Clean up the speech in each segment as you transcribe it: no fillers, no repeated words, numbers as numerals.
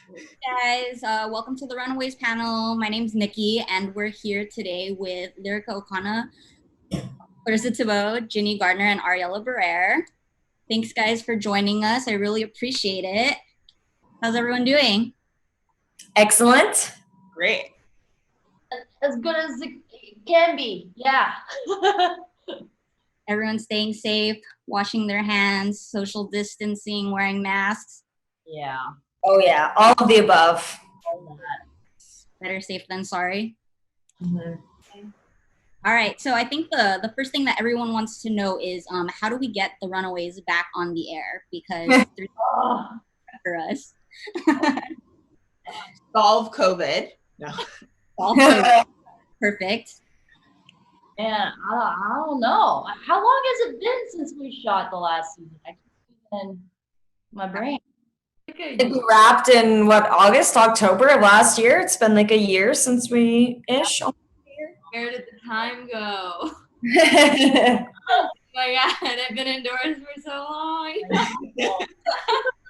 Guys, welcome to the Runaways panel. My name's Nikki, and we're here today with Lyrica Okano, Clarissa Thibeaux, Giny Gardner, and Ariela Barer. Thanks, guys, for joining us. I really appreciate it. How's everyone doing? Excellent. Great. As good as it can be, yeah. Everyone's staying safe, washing their hands, social distancing, wearing masks. Yeah. Oh yeah, all of the above. All that. Better safe than sorry. Mm-hmm. All right, so I think the first thing that everyone wants to know is how do we get the Runaways back on the air? Because for us. Solve COVID. No. Solve COVID. Perfect. Man, I don't know. How long has it been since we shot the last season? I can't even my brain. We wrapped in August, October of last year. It's been like a year since we-ish. Where did the time go? Oh my god, I've been indoors for so long.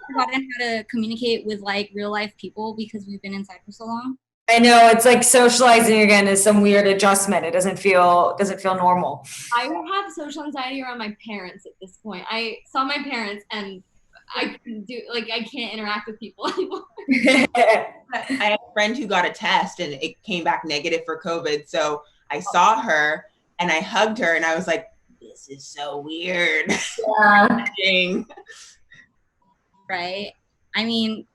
Forgotten how to communicate with like real life people because we've been inside for so long. I know, it's like socializing again is some weird adjustment. It doesn't feel normal. I have social anxiety around my parents at this point. I saw my parents and I can't interact with people anymore. I had a friend who got a test and it came back negative for COVID. So I saw her and I hugged her and I was like, this is so weird. Yeah. Right? I mean,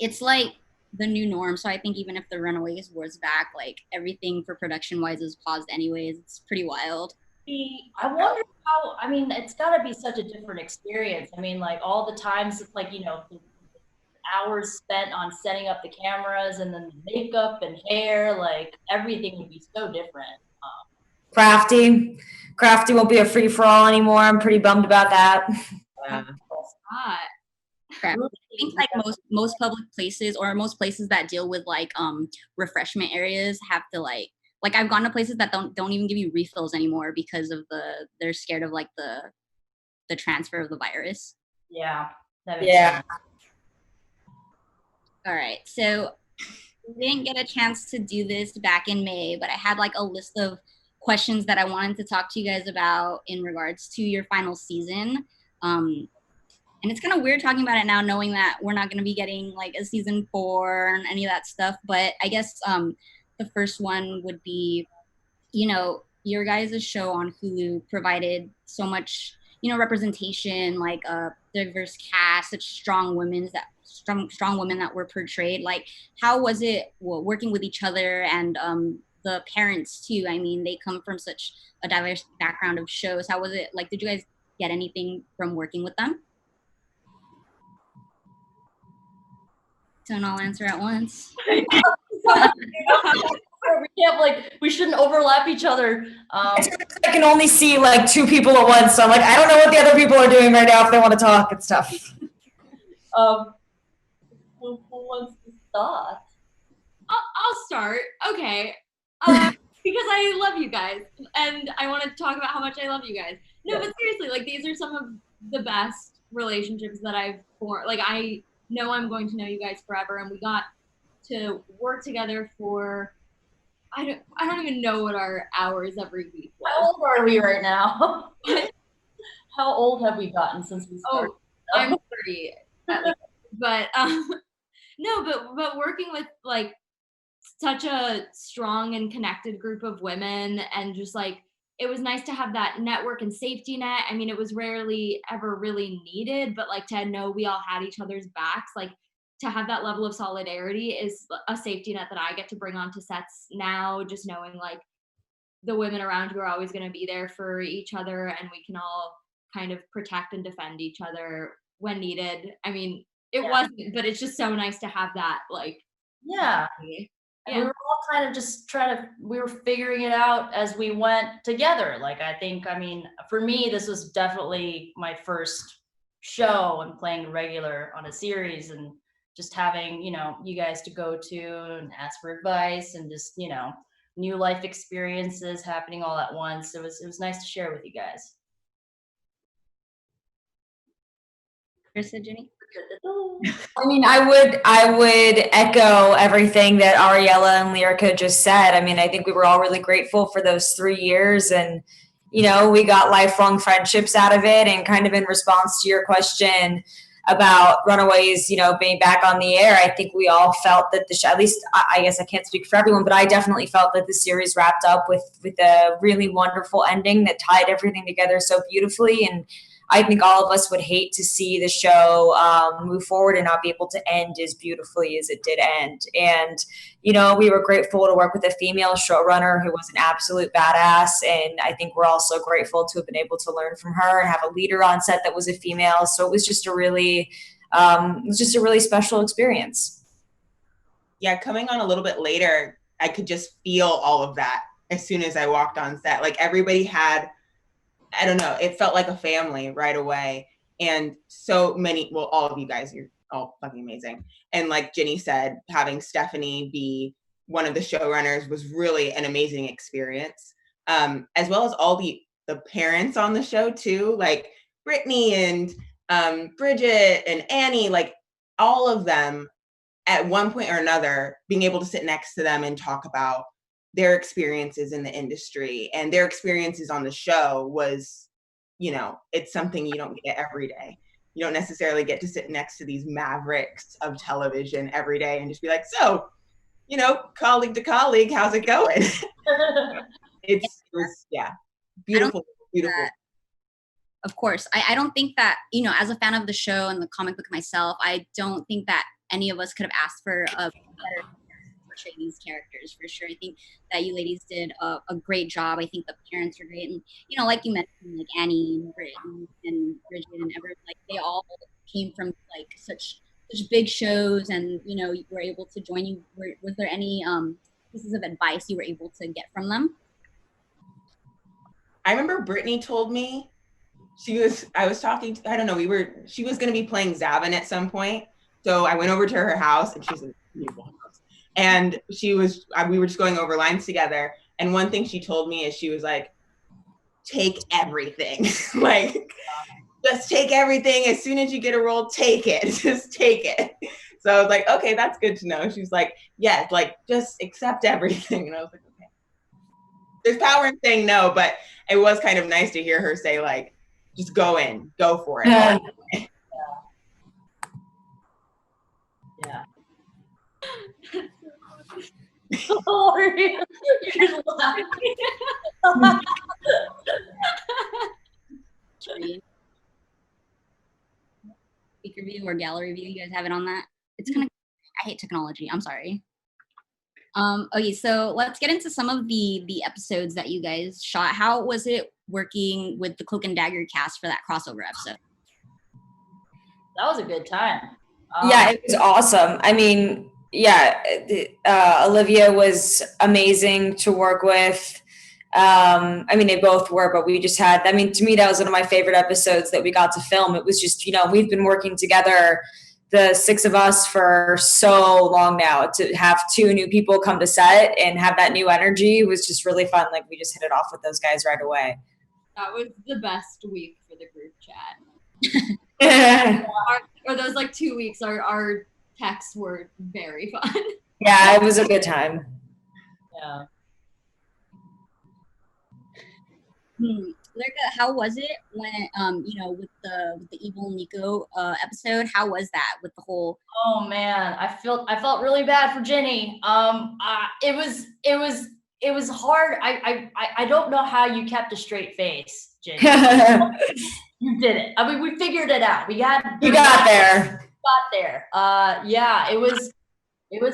it's like the new norm. So I think even if the Runaways was back, like everything for production wise is paused anyways. It's pretty wild. I wonder how, I mean, it's got to be such a different experience. I mean, like all the times, like, you know, hours spent on setting up the cameras and then the makeup and hair, like everything would be so different. Crafty won't be a free-for-all anymore. I'm pretty bummed about that. Crap. I think like most public places or most places that deal with like refreshment areas have to like I've gone to places that don't even give you refills anymore because of they're scared of like the transfer of the virus. Yeah. Yeah. All right. So we didn't get a chance to do this back in May, but I had like a list of questions that I wanted to talk to you guys about in regards to your final season. And it's kind of weird talking about it now, knowing that we're not going to be getting like a season 4 and any of that stuff. But I guess the first one would be, you know, your guys' show on Hulu provided so much, you know, representation, like a diverse cast, such strong women that were portrayed. Like, how was it working with each other and the parents too? I mean, they come from such a diverse background of shows. How was it? Like, did you guys get anything from working with them? Don't all answer at once. We can't we shouldn't overlap each other. I can only see like 2 people at once, so I'm like, I don't know what the other people are doing right now if they want to talk. It's tough. Who wants to start? I'll start. Okay. Because I love you guys and I want to talk about how much I love you guys. No, but seriously, like these are some of the best relationships that I've formed. Like I know I'm going to know you guys forever, and we got to work together for I don't even know what our hours every week was. How old are we right now? How old have we gotten since we started? Oh, I'm 30. But no, but working with like such a strong and connected group of women, and just like it was nice to have that network and safety net. I mean, it was rarely ever really needed, but like to know we all had each other's backs, like to have that level of solidarity is a safety net that I get to bring onto sets now, just knowing like the women around you are always going to be there for each other and we can all kind of protect and defend each other when needed. I mean, it wasn't, but it's just so nice to have that like we were all kind of just we were figuring it out as we went together. Like, I mean, for me, this was definitely my first show and playing regular on a series and just having, you know, you guys to go to and ask for advice and just, you know, new life experiences happening all at once. It was nice to share with you guys. Clarissa, Giny? I mean, I would echo everything that Ariela and Lyrica just said. I mean, I think we were all really grateful for those 3 years, and we got lifelong friendships out of it. And kind of in response to your question about Runaways, being back on the air, I think we all felt that the show, at least I guess I can't speak for everyone, but I definitely felt that the series wrapped up with a really wonderful ending that tied everything together so beautifully. And I think all of us would hate to see the show move forward and not be able to end as beautifully as it did end. And, we were grateful to work with a female showrunner who was an absolute badass. And I think we're also grateful to have been able to learn from her and have a leader on set that was a female. So it was just a really special experience. Yeah, coming on a little bit later, I could just feel all of that as soon as I walked on set. Like everybody had, I don't know, it felt like a family right away. And so many, well, all of you guys, you're all fucking amazing. And like Giny said, having Stephanie be one of the showrunners was really an amazing experience. As well as all the parents on the show too, like Brittany and Bridget and Annie, like all of them at one point or another, being able to sit next to them and talk about their experiences in the industry and their experiences on the show was, it's something you don't get every day. You don't necessarily get to sit next to these mavericks of television every day and just be like, so, colleague to colleague, how's it going? It was, yeah, beautiful. Of course. I don't think that, as a fan of the show and the comic book myself, I don't think that any of us could have asked for a better portray these characters, for sure. I think that you ladies did a great job. I think the parents were great. And, like you mentioned, like Annie and Britt and Bridget and Everett, like they all came from like such big shows, and, you were able to join you. Was there any pieces of advice you were able to get from them? I remember Brittany told me she was going to be playing Zavin at some point. So I went over to her house, and she's in a beautiful house. And we were just going over lines together. And one thing she told me is she was like, take everything. Like, just take everything. As soon as you get a role, take it. Just take it. So I was like, okay, that's good to know. She's like, yeah, like, just accept everything. And I was like, okay. There's power in saying no, but it was kind of nice to hear her say, like, just go for it. Yeah. Oh, you're just laughing. Speaker view or gallery view, you guys have it on that? It's kind of, I hate technology, I'm sorry. Okay, so let's get into some of the episodes that you guys shot. How was it working with the Cloak and Dagger cast for that crossover episode? That was a good time. Yeah, it was awesome. I mean, yeah, Olivia was amazing to work with. I mean, they both were, but we just had, I mean, to me, that was one of my favorite episodes that we got to film. It was just, we've been working together, the 6 of us, for so long now. To have 2 new people come to set and have that new energy was just really fun. Like, we just hit it off with those guys right away. That was the best week for the group chat. Or those like 2 weeks, our texts were very fun. Yeah, it was a good time. Yeah. Lyrica, how was it when with the evil Nico episode? How was that with the whole? Oh man, I felt really bad for Giny. It was hard. I don't know how you kept a straight face, Giny. You did it. I mean, we figured it out. You got there. Yeah, it was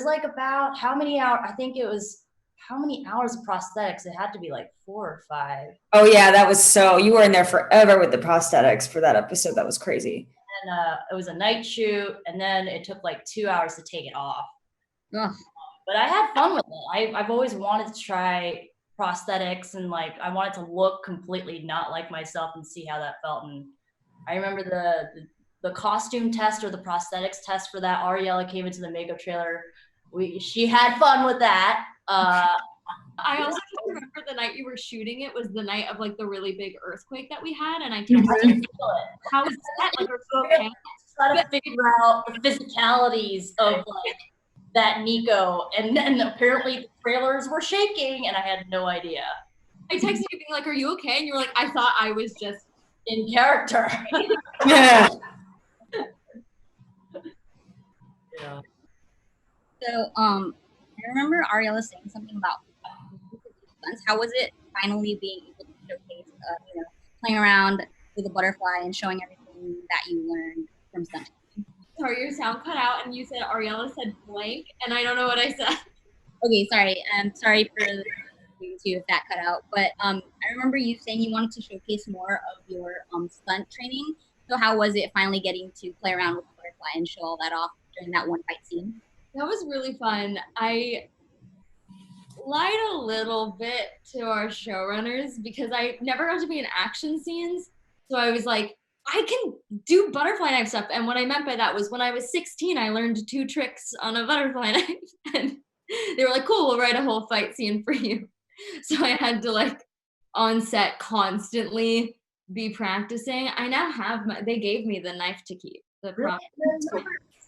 like about how many hours? I think it was how many hours of prosthetics? It had to be like 4 or 5. Oh yeah, that was you were in there forever with the prosthetics for that episode. That was crazy. And it was a night shoot, and then it took like 2 hours to take it off. Ugh. But I had fun with it. I've always wanted to try prosthetics, and like I wanted to look completely not like myself and see how that felt. And I remember the costume test or the prosthetics test for that. Ariela came into the Mako trailer. She had fun with that. I also remember the night you were shooting it was the night of like the really big earthquake that we had, and I can't remember how was that? Like, try to figure out the physicalities of like that Nico, and then apparently the trailers were shaking, and I had no idea. I texted you being like, "Are you okay?" And you're like, "I thought I was just in character." Yeah. Yeah. So, I remember Ariela saying something about stunts. How was it finally being able to showcase, playing around with a butterfly and showing everything that you learned from stunting? Sorry, your sound cut out, and you said Ariela said blank, and I don't know what I said. Okay, sorry. Sorry for you too if that cut out. But I remember you saying you wanted to showcase more of your stunt training. So how was it finally getting to play around with the butterfly and show all that off during that one fight scene? That was really fun. I lied a little bit to our showrunners because I never got to be in action scenes. So I was like, I can do butterfly knife stuff. And what I meant by that was when I was 16, I learned 2 tricks on a butterfly knife. And they were like, cool, we'll write a whole fight scene for you. So I had to like on set constantly be practicing. I now have they gave me the knife to keep. The prop.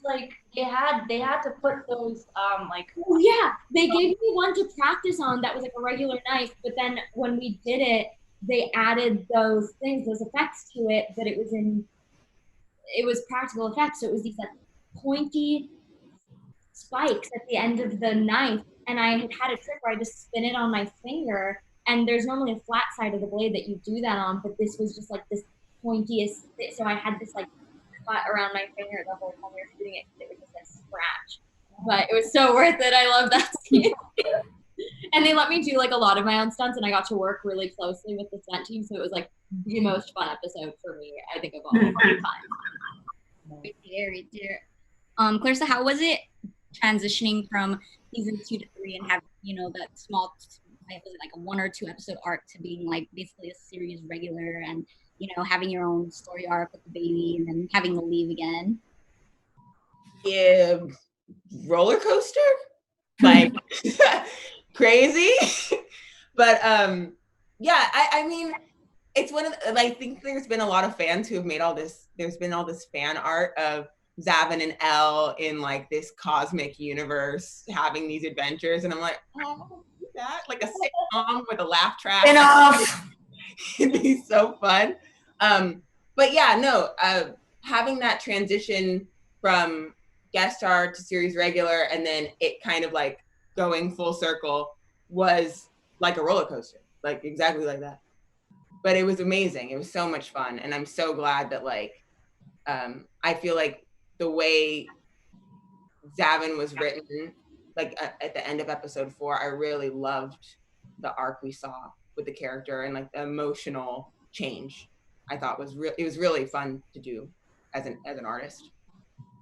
Like they had to put those like oh yeah, they gave me one to practice on that was like a regular knife, but then when we did it, they added those effects to it, but it was practical effects. So it was these like pointy spikes at the end of the knife, and I had a trick where I just spin it on my finger, and there's normally a flat side of the blade that you do that on, but this was just like this pointiest, so I had this like cut around my finger the whole time we were shooting it because it was just like scratch. But it was so worth it. I love that scene. And they let me do like a lot of my own stunts, and I got to work really closely with the stunt team, so it was like the most fun episode for me, I think, of all time. Right there. Clarissa, how was it transitioning from season 2 to 3 and having, that small, like a 1 or 2 episode arc to being like basically a series regular and, having your own story arc with the baby and then having to leave again? Yeah, roller coaster, like crazy. But yeah, I mean, it's one of I think there's been a lot of fans who have made all this. There's been all this fan art of Zavin and Elle in like this cosmic universe having these adventures, and I'm like, oh, that like a sitcom with a laugh track. It'd be so fun. But yeah, no, having that transition from guest star to series regular and then it kind of like going full circle was like a roller coaster, like exactly like that. But it was amazing. It was so much fun. And I'm so glad that like, I feel like the way Zavin was written, like at the end of episode 4, I really loved the arc we saw with the character and like the emotional change. I thought it was really fun to do as an artist.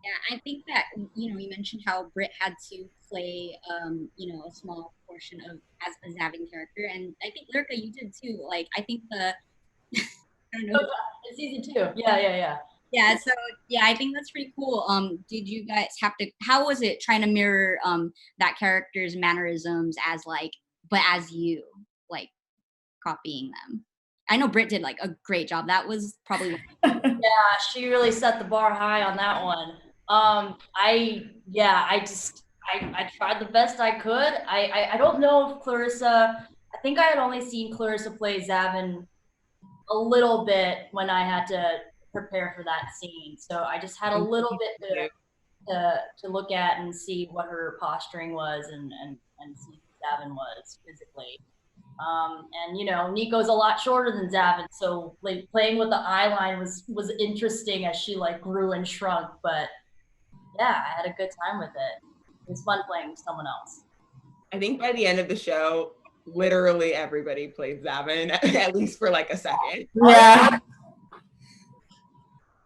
Yeah, I think that, you mentioned how Britt had to play, a small portion of as a Zavin character. And I think, Lyrica, you did too. Like, I think I don't know. Season 2. Yeah. Yeah, so, yeah, I think that's pretty cool. Did you guys how was it trying to mirror that character's mannerisms but as you, like, copying them? I know Britt did like a great job. That was probably yeah, she really set the bar high on that one. I tried the best I could. I don't know if Clarissa, I think I had only seen Clarissa play Zavin a little bit when I had to prepare for that scene. So I just had a little bit to look at and see what her posturing was and see who Zavin was physically. And Nico's a lot shorter than Zavin, so like playing with the eye line was interesting as she like grew and shrunk. But yeah, I had a good time with it. It was fun playing with someone else. I think by the end of the show, literally everybody played Zavin at least for like a second. Yeah.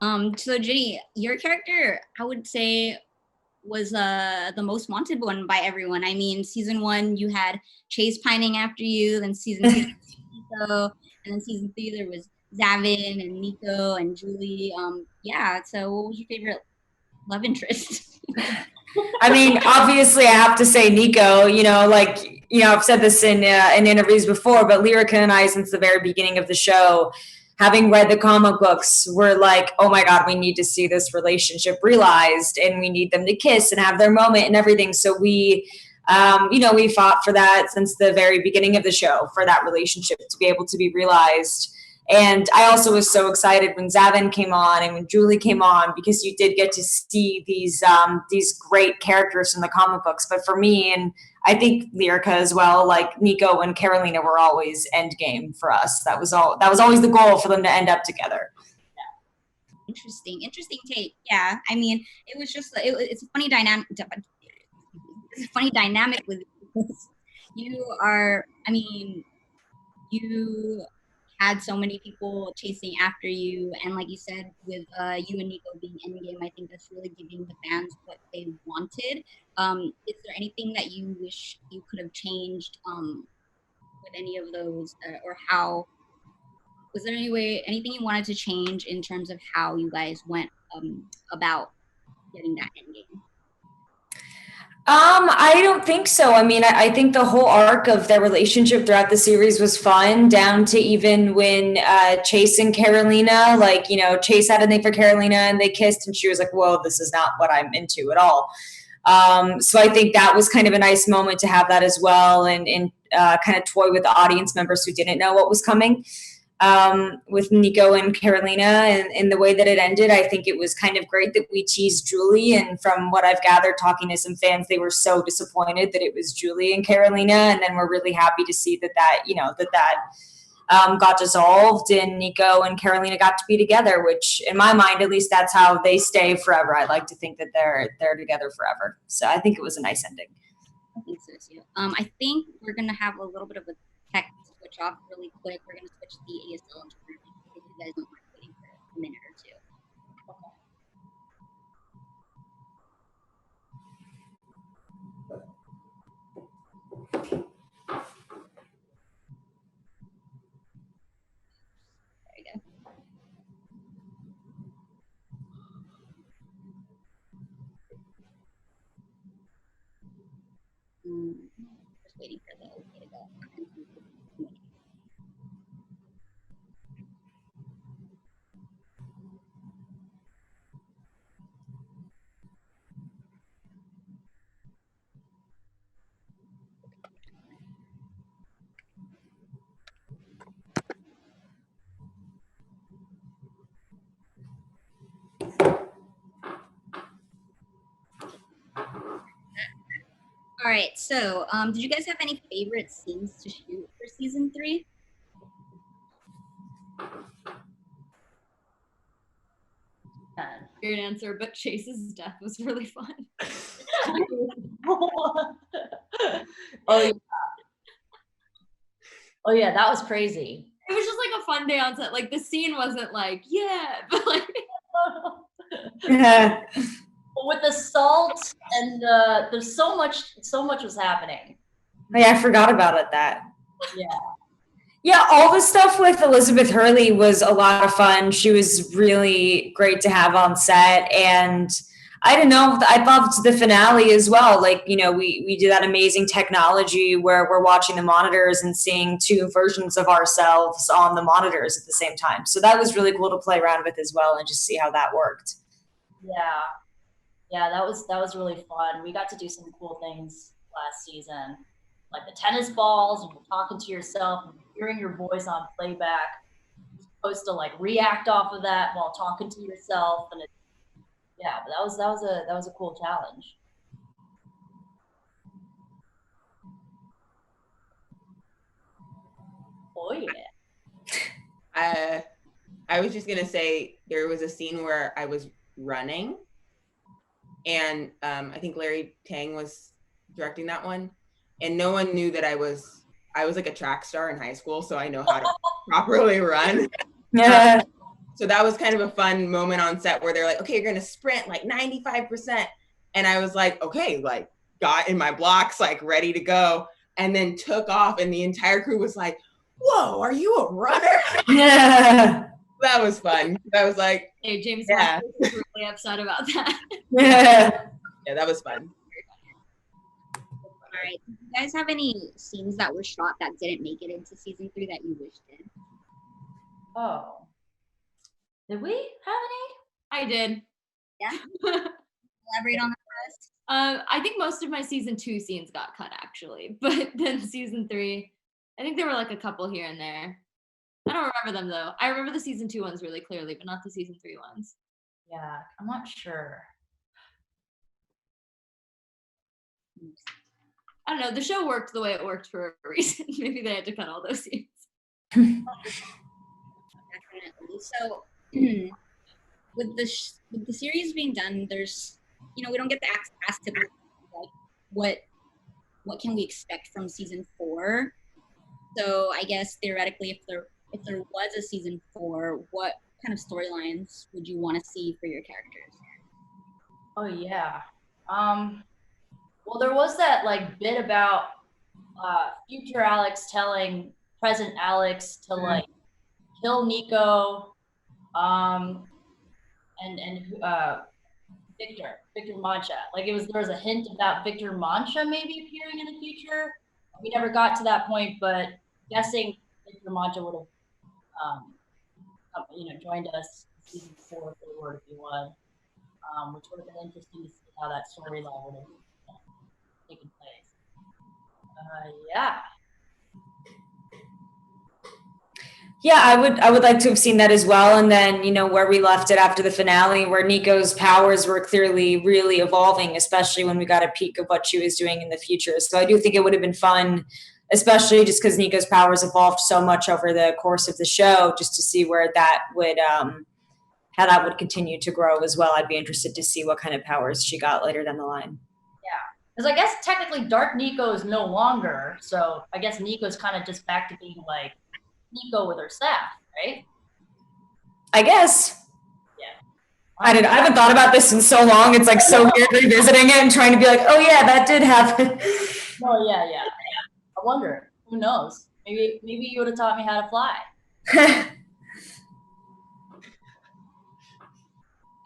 So Giny, your character, I would say, was the most wanted one by everyone. I mean, season 1 you had Chase pining after you, then season 2 Nico, and then season 3 there was Zavin and Nico and Julie. Yeah. So what was your favorite love interest? I mean, obviously, I have to say Nico. I've said this in interviews before, but Lyrica and I, since the very beginning of the show, having read the comic books, were like, oh my God, we need to see this relationship realized, and we need them to kiss and have their moment and everything. So we, we fought for that since the very beginning of the show, for that relationship to be able to be realized. And I also was so excited when Zavin came on and when Julie came on, because you did get to see these great characters from the comic books. But for me, and I think Lyrica as well, like Nico and Carolina were always end game for us. That was always the goal, for them to end up together. Interesting take. Yeah, I mean, it was just it's a funny dynamic. It's a funny dynamic with you are. I mean, you had so many people chasing after you, and like you said, with you and Nico being endgame, I think that's really giving the fans what they wanted. Is there anything that you wish you could have changed with any of those, or how? Was there anything you wanted to change in terms of how you guys went about getting that endgame? I don't think so. I mean, I think the whole arc of their relationship throughout the series was fun, down to even when Chase and Carolina, like, Chase had a thing for Carolina and they kissed, and she was like, whoa, this is not what I'm into at all. So I think that was kind of a nice moment to have that as well, and kind of toy with the audience members who didn't know what was coming. With Nico and Carolina, and the way that it ended, I think it was kind of great that we teased Julie. And from what I've gathered, talking to some fans, they were so disappointed that it was Julie and Carolina. And then we're really happy to see that got dissolved, and Nico and Carolina got to be together, which in my mind, at least, that's how they stay forever. I like to think that they're together forever. So I think it was a nice ending. I think so too. I think we're gonna have a little bit of a tech switch off really quick. We're gonna switch the ASL into Runaways if you guys don't mind waiting for a minute or two. There you go. Just waiting for the okay to go. All right, so did you guys have any favorite scenes to shoot for season 3? Weird answer, but Chase's death was really fun. Oh yeah, that was crazy. It was just like a fun day on set. Like the scene wasn't like, yeah, but like Yeah. With the salt and there's so much was happening. Yeah, I forgot about it. Yeah. Yeah, all the stuff with Elizabeth Hurley was a lot of fun. She was really great to have on set. And I don't know, I loved the finale as well. Like, we do that amazing technology where we're watching the monitors and seeing 2 versions of ourselves on the monitors at the same time. So that was really cool to play around with as well and just see how that worked. Yeah, that was really fun. We got to do some cool things last season, like the tennis balls, and you're talking to yourself and hearing your voice on playback. You're supposed to like react off of that while talking to yourself, and but that was a cool challenge. Oh yeah. I was just gonna say there was a scene where I was running, and I think Larry Tang was directing that one, and no one knew that I was like a track star in high school, so I know how to properly run. Yeah. So that was kind of a fun moment on set where they're like, okay, you're gonna sprint like 95%, and I was like, okay, like got in my blocks, like ready to go, and then took off, and the entire crew was like, whoa, are you a runner? Yeah. That was fun. I was like, hey, James yeah. was really upset about that. Yeah, that was fun. All right, do you guys have any scenes that were shot that didn't make it into season 3 that you wished did? Oh. Did we have I did. Yeah. Elaborate on that for us. I think most of my season 2 scenes got cut actually, but then season 3, I think there were like a couple here and there. I don't remember them though. I remember the season 2 ones really clearly, but not the season 3 ones. any? Yeah, I'm not sure. I don't know. The show worked the way it worked for a reason. Maybe they had to cut all those scenes. Definitely. So with the series being done, there's we don't get to ask typically like what can we expect from season 4. So I guess theoretically, if there was a season 4, what kind of storylines would you want to see for your characters? Oh yeah. Well, there was that like bit about future Alex telling present Alex to like kill Nico, and Victor Mancha. Like there was a hint about Victor Mancha maybe appearing in the future. We never got to that point, but guessing Victor Mancha would have joined us in season 4 if they were to be one, which would have been interesting to see how that storyline would have taken place. Yeah. Yeah, I would like to have seen that as well. And then, where we left it after the finale, where Nico's powers were clearly really evolving, especially when we got a peek of what she was doing in the future. So I do think it would have been fun, especially just because Nico's powers evolved so much over the course of the show, just to see where that would, how that would continue to grow as well. I'd be interested to see what kind of powers she got later down the line. Yeah, because I guess technically Dark Nico is no longer, so I guess Nico's kind of just back to being like Nico with her staff, right? I guess. Yeah. I haven't thought about this in so long. It's like so weird revisiting it and trying to be like, oh yeah, that did happen. Oh yeah. I wonder. Who knows? Maybe you would have taught me how to fly.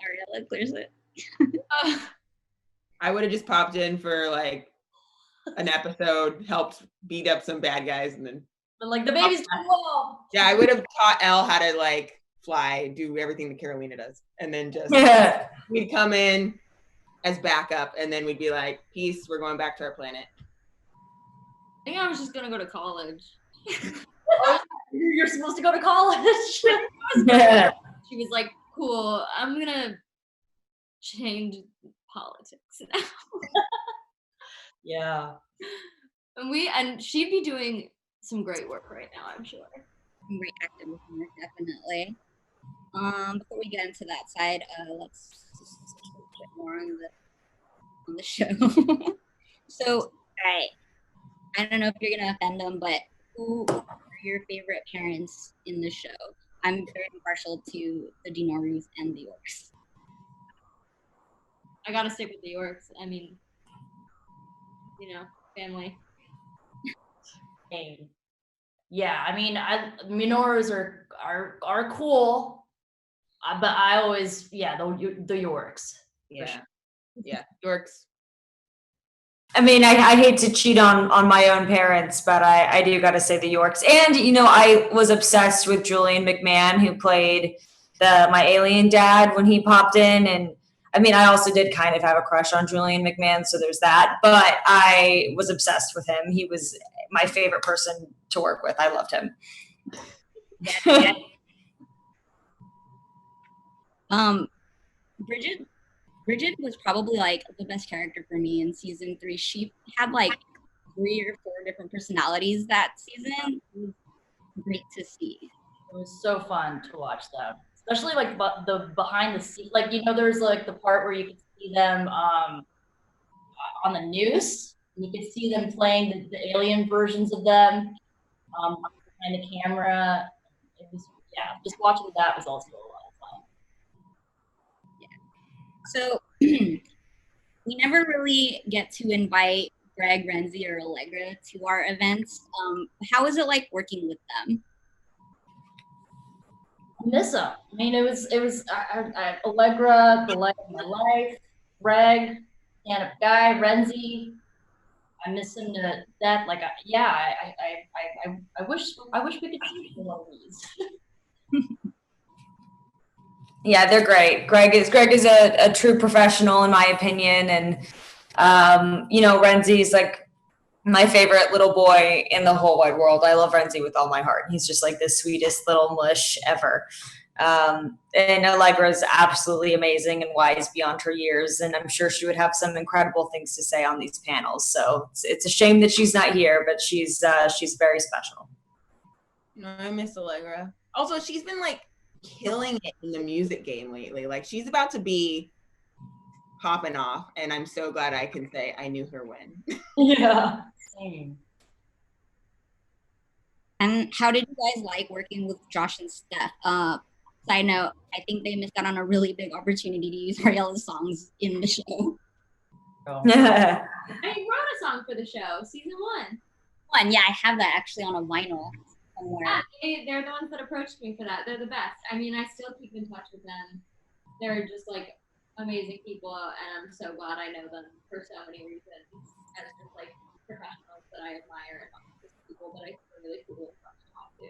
Ariela clears it. I would have just popped in for like an episode, helped beat up some bad guys, and then. But like the baby's too low. Yeah, I would have taught Elle how to like fly, do everything that Carolina does, and then just we'd come in as backup, and then we'd be like, "Peace, we're going back to our planet." I think I was just gonna go to college. You're supposed to go to college. She was like, "Cool, I'm gonna change politics now." Yeah. And she'd be doing some great work right now, I'm sure. Some great acting work, definitely. Before we get into that side, let's just a bit more on the show. So, all right, I don't know if you're gonna offend them, but who are your favorite parents in the show? I'm very partial to the Dinorus and the Yorks. I gotta stick with the Yorks. I mean, family. Yeah, I mean, Minoras are cool, but I always the Yorks. Yeah, yeah, Yorks. I mean, I hate to cheat on my own parents, but I do got to say the Yorks. And, I was obsessed with Julian McMahon, who played my alien dad when he popped in. And I mean, I also did kind of have a crush on Julian McMahon, so there's that. But I was obsessed with him. He was my favorite person to work with. I loved him. Yeah. Bridget was probably like the best character for me in season 3. She had like 3 or 4 different personalities that season. It was great to see. It was so fun to watch them, especially like the behind the scenes. Like there's like the part where you could see them on the news. You could see them playing the alien versions of them behind the camera. It was just watching that was also a lot of fun. So we never really get to invite Greg, Renzi, or Allegra to our events. How is it like working with them? I miss them. I mean, it was Allegra, the light of my life, Greg, stand-up guy, Renzi. I miss him to death. Like, I wish we could see one of these. Yeah, they're great. Greg is a true professional in my opinion. And, you know, Renzi's like my favorite little boy in the whole wide world. I love Renzi with all my heart. He's just like the sweetest little mush ever. And Allegra is absolutely amazing and wise beyond her years. And I'm sure she would have some incredible things to say on these panels. So it's a shame that she's not here, but she's very special. No, I miss Allegra. Also, she's been like killing it in the music game lately. Like she's about to be popping off, and I'm so glad I can say I knew her when. Yeah. Same. And how did you guys like working with Josh and Steph? Side note, I think they missed out on a really big opportunity to use Ariela's songs in the show. Oh. I wrote a song for the show, season 1. One, yeah, I have that actually on a vinyl somewhere. Yeah, they're the ones that approached me for that. They're the best. I mean, I still keep in touch with them. They're just like amazing people, and I'm so glad I know them for so many reasons as just like professionals that I admire, and not just people that I think are really cool and fun to talk to.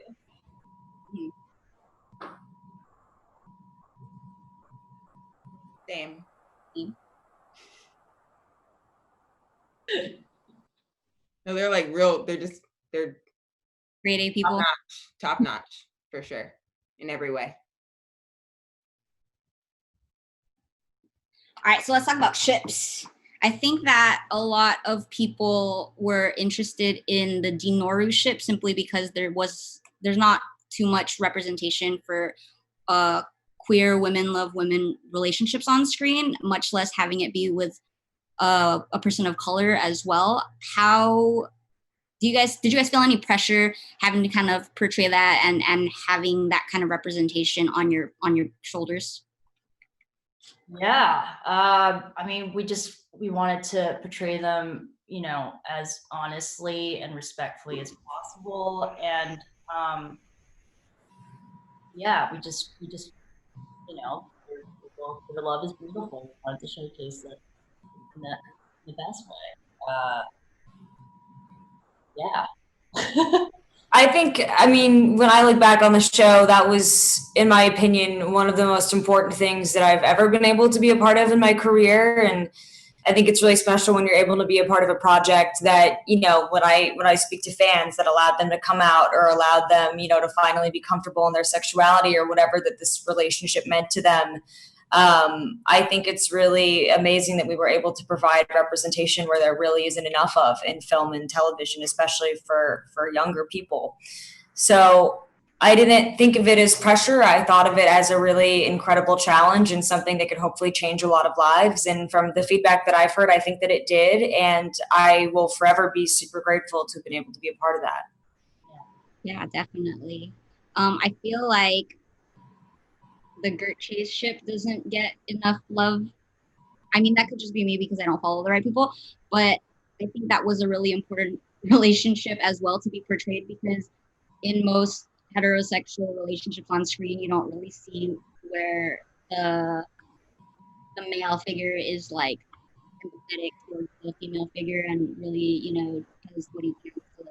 Same. No, they're like real. They're Grade A people. Top notch for sure in every way. All right, so let's talk about ships. I think that a lot of people were interested in the Dinoru ship simply because there's not too much representation for queer women love women relationships on screen, much less having it be with a person of color as well. How did you guys feel any pressure having to kind of portray that and having that kind of representation on your shoulders? Yeah. I mean, we wanted to portray them, you know, as honestly and respectfully as possible. And yeah, we just, you know, their love is beautiful. We wanted to showcase it in the best way. Yeah. I mean, when I look back on the show, that was, in my opinion, one of the most important things that I've ever been able to be a part of in my career. And I think it's really special when you're able to be a part of a project that, you know, when I speak to fans, that allowed them to come out or allowed them, you know, to finally be comfortable in their sexuality or whatever that this relationship meant to them. I think it's really amazing that we were able to provide representation where there really isn't enough of in film and television, especially for younger people. So I didn't think of it as pressure. I thought of it as a really incredible challenge and something that could hopefully change a lot of lives. And from the feedback that I've heard, I think that it did. And I will forever be super grateful to have been able to be a part of that. Yeah, definitely. I feel like the Gert Chase ship doesn't get enough love. I mean, that could just be me because I don't follow the right people, but I think that was a really important relationship as well to be portrayed, because in most heterosexual relationships on screen, you don't really see where the male figure is like empathetic towards the female figure and really, you know, does what he can to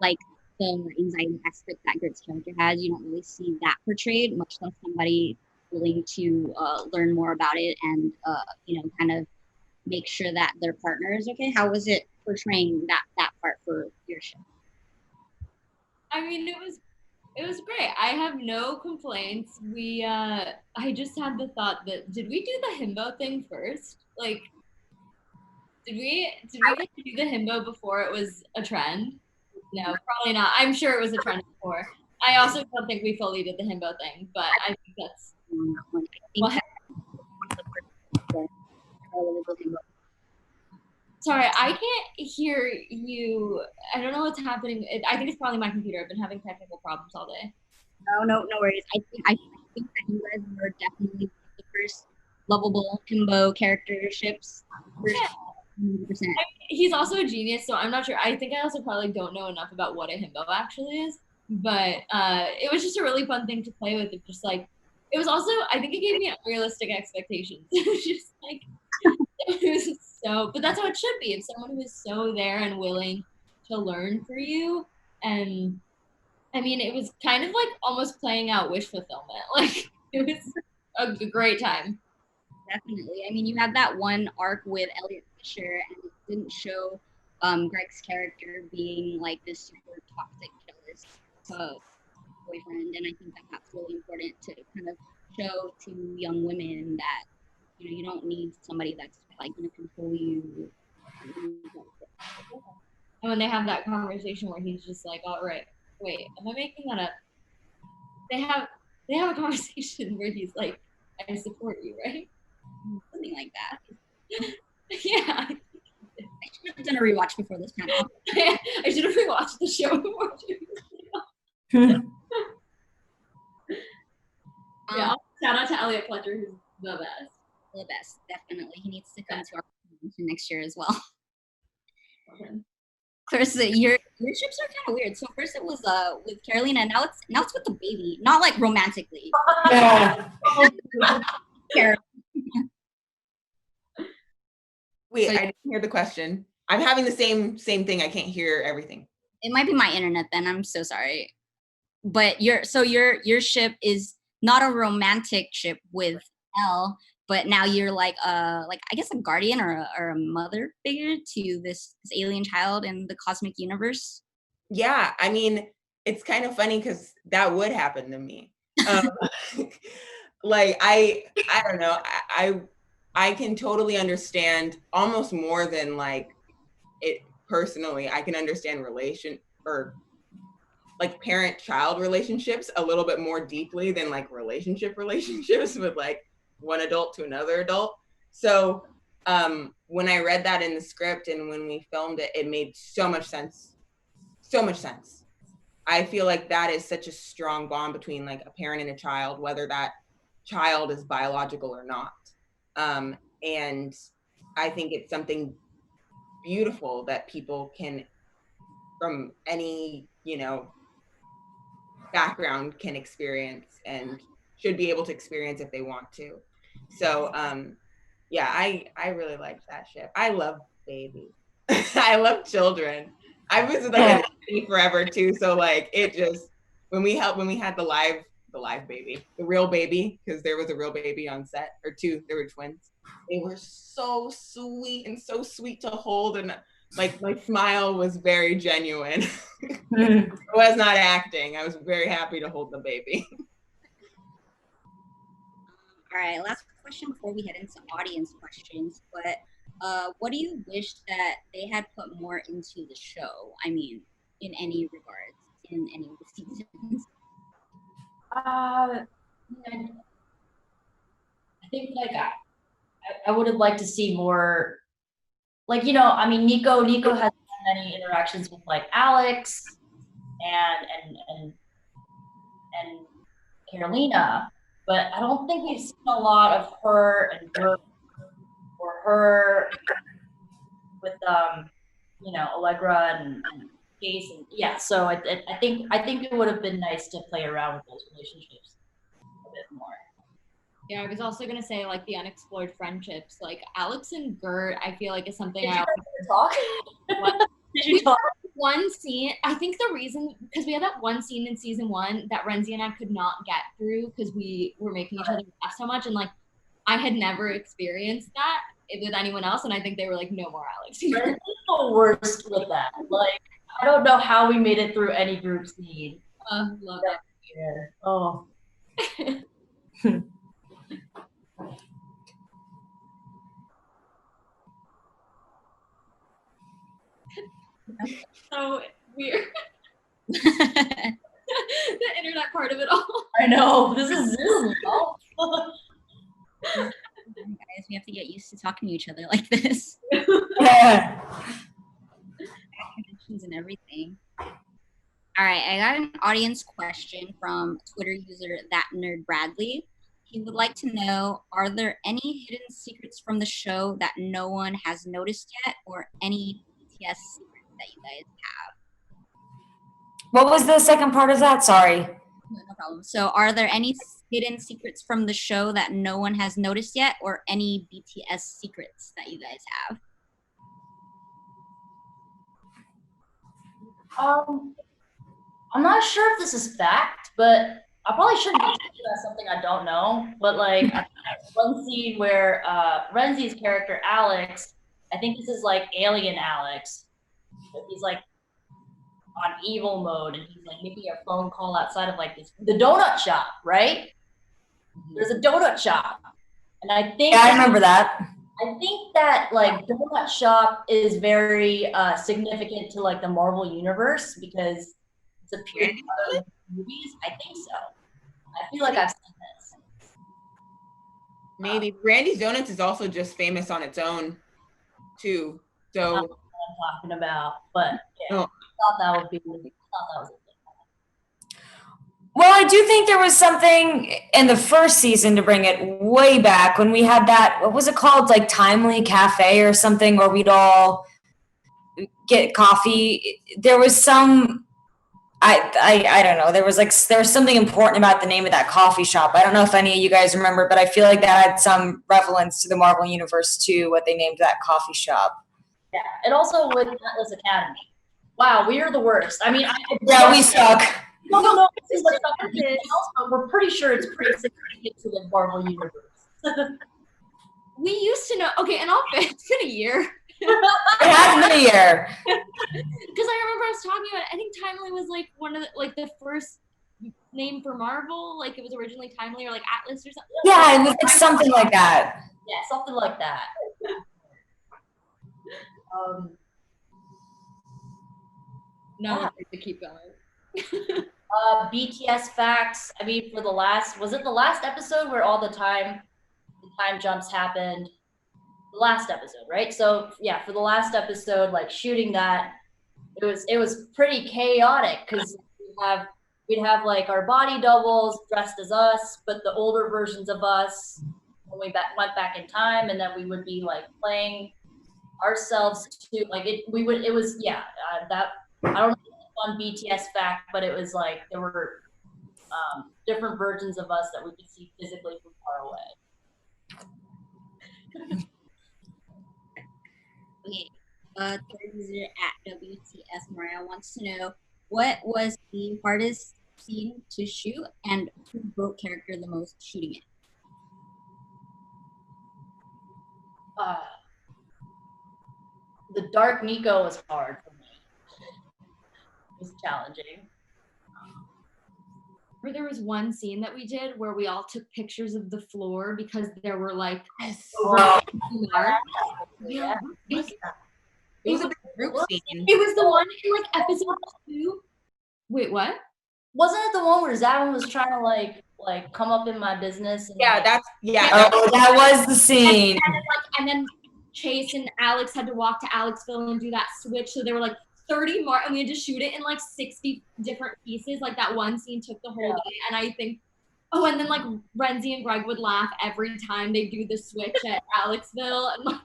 like the anxiety aspect that Gert's character has. You don't really see that portrayed, much less somebody willing to learn more about it and you know, kind of make sure that their partner is okay. How was it portraying that part for your show? I mean, it was great. I have no complaints. I just had the thought that, did we do the himbo thing first? Like, did we get to do the himbo before it was a trend? No, probably not. I'm sure it was a trend before. I also don't think we fully did the himbo thing, but I think that's what. Sorry, I can't hear you. I don't know what's happening. I think it's probably my computer. I've been having technical problems all day. No worries. I think that you guys were definitely the first lovable himbo characterships. Yeah. 100%. He's also a genius, so I'm not sure. I think I also probably don't know enough about what a himbo actually is, but it was just a really fun thing to play with. It just like, it was also, I think it gave me unrealistic expectations. It was just like, it was so, but that's how it should be. If someone who is so there and willing to learn for you, and I mean, it was kind of like almost playing out wish fulfillment. Like, it was a great time. Definitely. I mean, you had that one arc with Elliot Fisher, and it didn't show Greg's character being like this super toxic, jealous boyfriend, and I think that that's really important to kind of show to young women that you don't need somebody that's like going to control you. And when they have that conversation where he's just like, "All right, wait, am I making that up?" They have a conversation where he's like, "I support you," right? Something like that. Yeah. I should have done a rewatch before this panel. I should have rewatched the show before. Yeah, shout out to Elliot Fletcher, who's the best. The best, definitely. He needs to come to our convention next year as well. Okay. Clarissa, your ships are kind of weird. So first it was with Carolina, now it's with the baby, not like romantically. Yeah. Wait, So- I didn't hear the question. I'm having the same thing. I can't hear everything. It might be my internet then. I'm so sorry. But your ship is not a romantic ship with Elle, but now you're like I guess a guardian or a mother figure to this alien child in the cosmic universe. Yeah, I mean, it's kind of funny because that would happen to me. Like I don't know. I can totally understand almost more than like it personally. I can understand relation or like parent-child relationships a little bit more deeply than like relationships with like one adult to another adult. So when I read that in the script and when we filmed it, it made so much sense. So much sense. I feel like that is such a strong bond between like a parent and a child, whether that child is biological or not. And I think it's something beautiful that people can, from any, background, can experience and should be able to experience if they want to. So yeah, I really liked that ship. I love babies. I love children. I was like a nanny forever too. So like it just when we had the live baby, the real baby, because there was a real baby on set, or two, there were twins. They were so sweet and so sweet to hold, and like my smile was very genuine. I was not acting. I was very happy to hold the baby. All right, last question before we head into audience questions. But what do you wish that they had put more into the show? I mean, in any regards, in any of the seasons. I think like I would have liked to see more, like, I mean, Nico has many interactions with like Alex and Carolina, but I don't think we've seen a lot of her and Brooke or her with Allegra and Case, and yeah. So I think it would have been nice to play around with those relationships a bit more. Yeah, I was also gonna say like the unexplored friendships, like Alex and Gert. I feel like is something Did I you talk? What? Did you talk? One scene. I think the reason because we had that one scene in season 1 that Renzi and I could not get through because we were making each other laugh so much, and like I had never experienced that with anyone else, and I think they were like, no more Alex. Renzi's the worst with that. Like, I don't know how we made it through any group scene. Love it. Yeah. Oh. So weird. The internet part of it all. I know. This is Zoom. Guys, we have to get used to talking to each other like this. Yeah. Conventions and everything. All right, I got an audience question from Twitter user ThatNerdBradley. He would like to know, are there any hidden secrets from the show that no one has noticed yet, or any BTS secrets that you guys have? What was the second part of that? Sorry. No problem. So are there any hidden secrets from the show that no one has noticed yet, or any BTS secrets that you guys have? I'm not sure if this is fact, but I probably shouldn't be talking about something I don't know, but like I think there's one scene where Renzi's character Alex, I think this is like Alien Alex, but he's like on evil mode and he's like making a phone call outside of like the donut shop, right? There's a donut shop, and I think Yeah, I remember that. I think that like donut shop is very significant to like the Marvel universe because it's appeared in other movies. I think so. I feel like I've seen this. Maybe Brandy's Donuts is also just famous on its own, too. So What I'm talking about, but yeah, Oh. I thought that was a thing. Well, I do think there was something in the first season, to bring it way back, when we had that, what was it called, like Timely Cafe or something, where we'd all get coffee. There was some, I don't know, there was something important about the name of that coffee shop. I don't know if any of you guys remember, but I feel like that had some relevance to the Marvel Universe too, what they named that coffee shop. Yeah, and also with Atlas Academy. Wow, we are the worst. I mean, Yeah, we suck. No, this is like something else, but we're pretty sure it's pretty significant to the Marvel universe. We used to know. Okay, and it's been a year. It has been a year. Because I remember I was talking about it. I think Timely was like one of the first name for Marvel. Like it was originally Timely or like Atlas or something. Yeah, it was like something like that. Yeah, something like that. No, I have to keep going. BTS facts. I mean, was it the last episode where all the time jumps happened? The last episode, right? So yeah, for the last episode, like shooting that, it was pretty chaotic because we'd have like our body doubles dressed as us, but the older versions of us when we went back in time, and then we would be like playing ourselves too. Like it was that I don't know on BTS fact, but it was like there were different versions of us that we could see physically from far away. Okay, third user at WTS Mariah wants to know what was the hardest scene to shoot and who broke character the most shooting it? The Dark Nico was hard for me. It was challenging. Or there was one scene that we did where we all took pictures of the floor because there were like Yeah. It was a big group scene. It was the one in like episode 2. Wait, what? Wasn't it the one where Zavin was trying to like come up in my business? And, Yeah, like, Oh, that was the scene. And then Chase and Alex had to walk to Alexville and do that switch. So there were like 30 more, and we had to shoot it in like 60 different pieces. Like that one scene took the whole day. And I think, and then like Renzi and Greg would laugh every time they do the switch at Alexville. And like,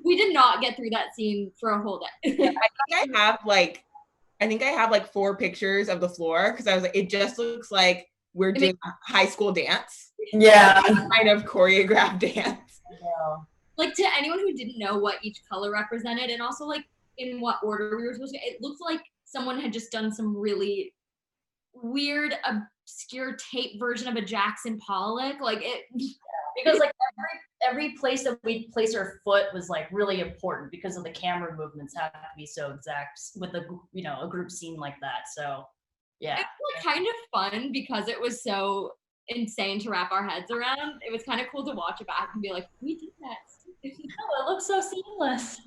we did not get through that scene for a whole day. I think I have like 4 pictures of the floor because I was like, it just looks like we're doing a high school dance. Yeah. Kind of choreographed dance. Yeah. Like to anyone who didn't know what each color represented and also like in what order we were supposed to, it looked like someone had just done some really weird, obscure tape version of a Jackson Pollock. Like it, because like every place that we'd place our foot was like really important because of the camera movements have to be so exact with a group scene like that. So yeah, it was like kind of fun because it was so insane to wrap our heads around. It was kind of cool to watch it back and be like, we did that. Oh, it looks so seamless.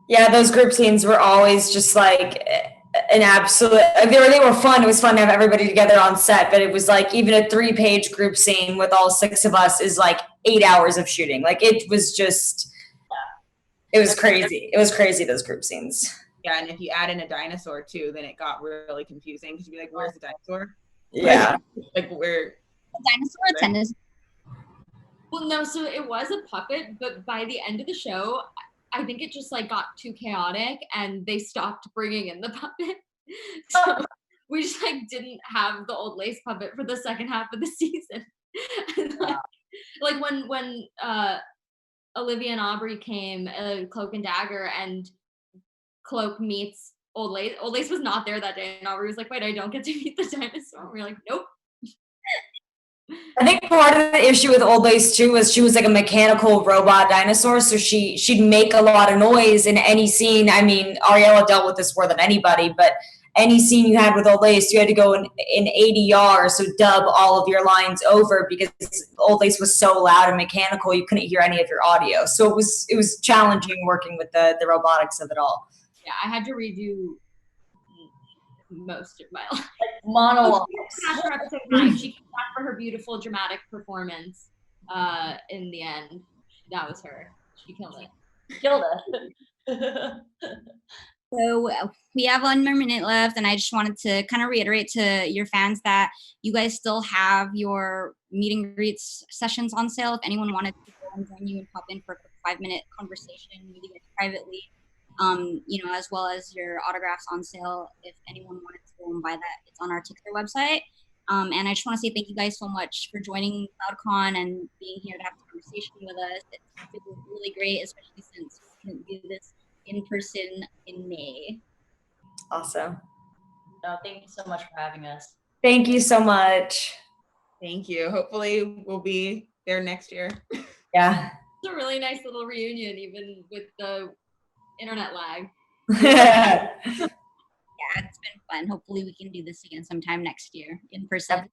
Yeah, those group scenes were always just like an absolute, they were fun. It was fun to have everybody together on set, but it was like even a 3-page group scene with all 6 of us is like 8 hours of shooting. Like it was just, it was crazy. It was crazy, those group scenes. Yeah, and if you add in a dinosaur too, then it got really confusing because you'd be like, where's the dinosaur? Yeah. Like where? A dinosaur attendant. Well, no, so it was a puppet, but by the end of the show, I think it just like got too chaotic and they stopped bringing in the puppet. So we just like didn't have the old lace puppet for the second half of the season. like when Olivia and Aubrey came, Cloak and Dagger, and Cloak meets Old Lace. Old Lace was not there that day, and Aubrey was like, "Wait, I don't get to meet the dinosaur." And we were like, "Nope." I think part of the issue with Old Lace too was she was like a mechanical robot dinosaur, so she'd make a lot of noise in any scene. I mean, Ariela dealt with this more than anybody, but any scene you had with Old Lace, you had to go in ADR, so dub all of your lines over because Old Lace was so loud and mechanical you couldn't hear any of your audio. So it was challenging working with the robotics of it all. Yeah, I had to redo most of my life. Monologues. After episode 9, she came back for her beautiful dramatic performance. In the end, that was her. She killed it. Killed it. So we have 1 more minute left, and I just wanted to kind of reiterate to your fans that you guys still have your meet and greet sessions on sale. If anyone wanted to go and join you and pop in for a quick 5-minute conversation with you guys privately, you know, as well as your autographs on sale. If anyone wanted to go and buy that, it's on our Ticker website. And I just want to say thank you guys so much for joining CloudCon and being here to have a conversation with us. It's been really great, especially since we couldn't do this in person in May. Awesome. No, thank you so much for having us. Thank you so much. Thank you. Hopefully we'll be there next year. Yeah. It's a really nice little reunion, even with the internet lag. Yeah, it's been fun. Hopefully we can do this again sometime next year in person.